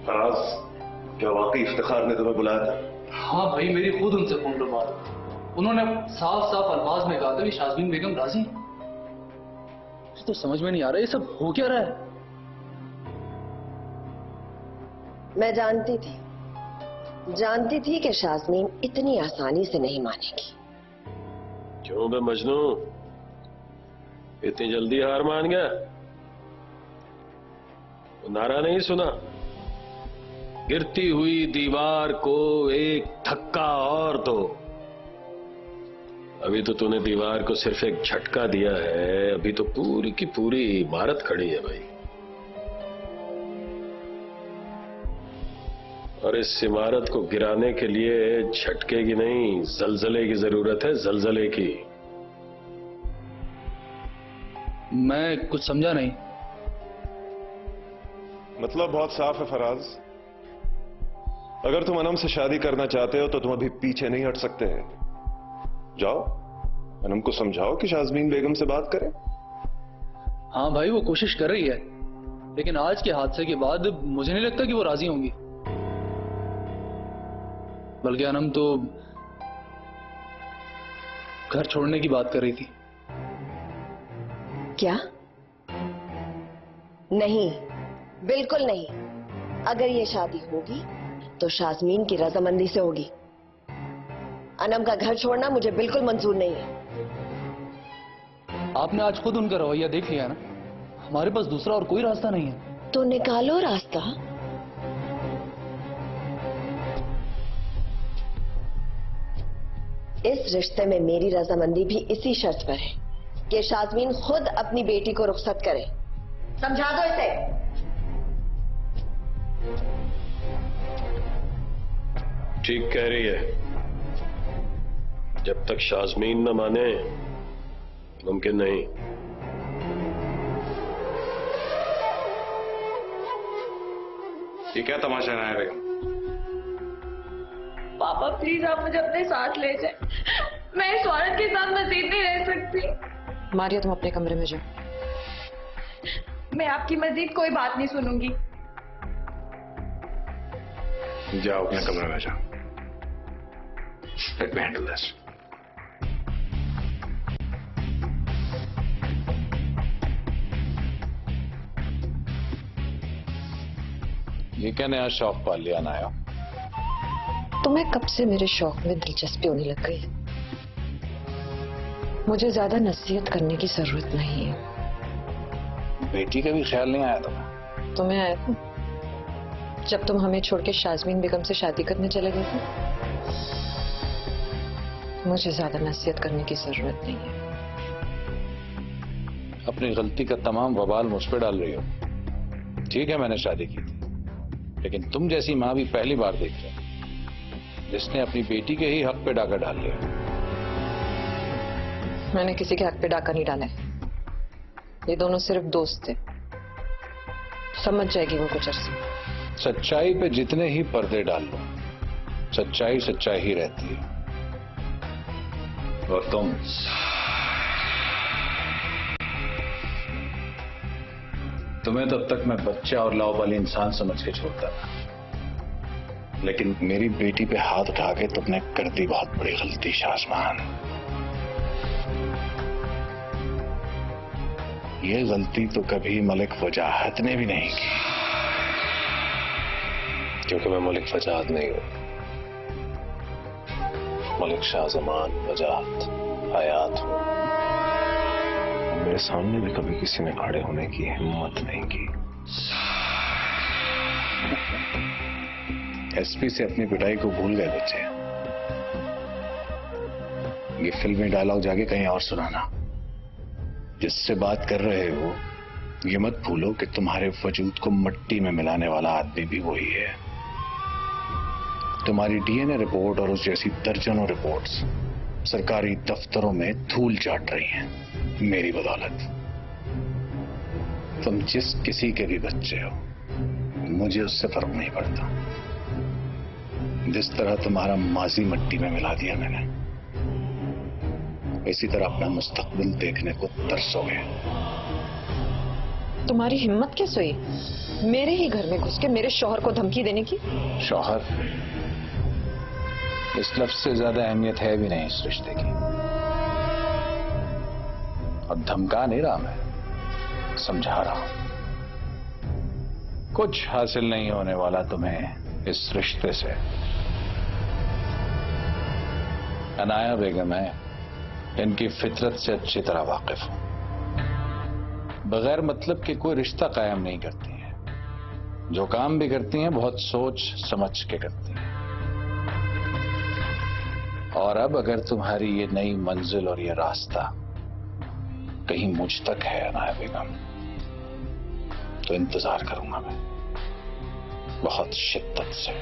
फराज, क्या वाकई इफ्तिखार ने तुम्हें बुलाया था? हाँ भाई, मेरी खुद उनसे फोन पर बात। उन्होंने साफ साफ अल्फाज में कहा था कि शाज़मीन बेगम राजी। तो समझ में नहीं आ रहा ये सब हो क्या रहा है। मैं जानती थी कि शाज़मीन इतनी आसानी से नहीं मानेगी। क्यों बे मजनू, इतनी जल्दी हार मान गया? नारा नहीं सुना? गिरती हुई दीवार को एक धक्का और दो। अभी तो तूने दीवार को सिर्फ एक झटका दिया है, अभी तो पूरी की पूरी इमारत खड़ी है भाई। और इस इमारत को गिराने के लिए झटके की नहीं, जलजले की जरूरत है, जलजले की। मैं कुछ समझा नहीं। मतलब बहुत साफ है फराज, अगर तुम अनम से शादी करना चाहते हो तो तुम अभी पीछे नहीं हट सकते। जाओ, अनम को समझाओ कि शाज़मीन बेगम से बात करें। हाँ भाई, वो कोशिश कर रही है, लेकिन आज के हादसे के बाद मुझे नहीं लगता कि वो राजी होंगी। बल्कि अनम तो घर छोड़ने की बात कर रही थी। क्या? नहीं, बिल्कुल नहीं। अगर ये शादी होगी तो शाज़मीन की रजामंदी से होगी। अनम का घर छोड़ना मुझे बिल्कुल मंजूर नहीं है। आपने आज खुद उनका रवैया देख लिया ना। हमारे पास दूसरा और कोई रास्ता नहीं है। तो निकालो रास्ता। इस रिश्ते में मेरी रजामंदी भी इसी शर्त पर है कि शाज़मीन खुद अपनी बेटी को रुखसत करे। समझा दो इसे। ठीक कह रही है, जब तक शाज़मीन न माने मुमकिन नहीं। ये क्या तमाशा है बेगम? पापा प्लीज आप मुझे अपने साथ ले जाए। मैं इस औरत के साथ मजीद नहीं रह सकती। मारिया, तुम अपने कमरे में जाओ। मैं आपकी मजीद कोई बात नहीं सुनूंगी। जाओ अपने कमरे में जाओ। Let me handle this. ये क्या नया शौक पाल लिया नाया? तुम्हें कब से मेरे शौक में दिलचस्पी होने लग गई? मुझे ज्यादा नसीहत करने की जरूरत नहीं है। बेटी का भी ख्याल नहीं आया तुम्हें? तुम्हें आया था जब तुम हमें छोड़ के शाज़मीन बेगम से शादी करने चले गए थे। मुझे ज्यादा नसीहत करने की जरूरत नहीं है। अपनी गलती का तमाम वबाल मुझ पे डाल रही हो। ठीक है, मैंने शादी की थी, लेकिन तुम जैसी माँ भी पहली बार देख रहे जिसने अपनी बेटी के ही हक पे डाका डाल लिया। मैंने किसी के हक पे डाका नहीं डाला है। ये दोनों सिर्फ दोस्त थे। समझ जाएगी वो कुछ अर्से। सच्चाई पे जितने ही पर्दे डाल लो, सच्चाई सच्चाई ही रहती है। और तुम्हें तब तक मैं बच्चा और लाओबाली इंसान समझ के छोड़ता था, लेकिन मेरी बेटी पे हाथ उठा के तुमने कर दी बहुत बड़ी गलती शाज़मान। ये गलती तो कभी मलिक वजाहत ने भी नहीं की। क्योंकि मैं मलिक वजाहत नहीं हूं, मलिक शाहजमान वजाहत हयात हूं। मेरे सामने भी कभी किसी ने खड़े होने की हिम्मत नहीं की। एसपी से अपनी पिटाई को भूल गए बच्चे। ये फिल्मी डायलॉग जाके कहीं और सुनाना। जिससे बात कर रहे हो ये मत भूलो कि तुम्हारे वजूद को मिट्टी में मिलाने वाला आदमी भी वही है। तुम्हारी डीएनए रिपोर्ट और उस जैसी दर्जनों रिपोर्ट्स सरकारी दफ्तरों में धूल चाट रही हैं मेरी बदौलत। तुम जिस किसी के भी बच्चे हो, मुझे उससे फर्क नहीं पड़ता। जिस तरह तुम्हारा माजी मिट्टी में मिला दिया मैंने, इसी तरह अपना मुस्तकबिल देखने को तरसोगे। तुम्हारी हिम्मत कैसे हुई मेरे ही घर में घुस के मेरे शौहर को धमकी देने की? शौहर इस लफ्ज से ज्यादा अहमियत है भी नहीं इस रिश्ते की। और धमका नहीं रहा मैं, समझा रहा हूं। कुछ हासिल नहीं होने वाला तुम्हें इस रिश्ते से। अनाया बेगम है, इनकी फितरत से अच्छी तरह वाकिफ हूं। बगैर मतलब के कोई रिश्ता कायम नहीं करती हैं। जो काम भी करती हैं बहुत सोच समझ के करती हैं। और अब अगर तुम्हारी ये नई मंजिल और ये रास्ता कहीं मुझ तक है अनाया बेगम, तो इंतजार करूंगा मैं बहुत शिद्दत से।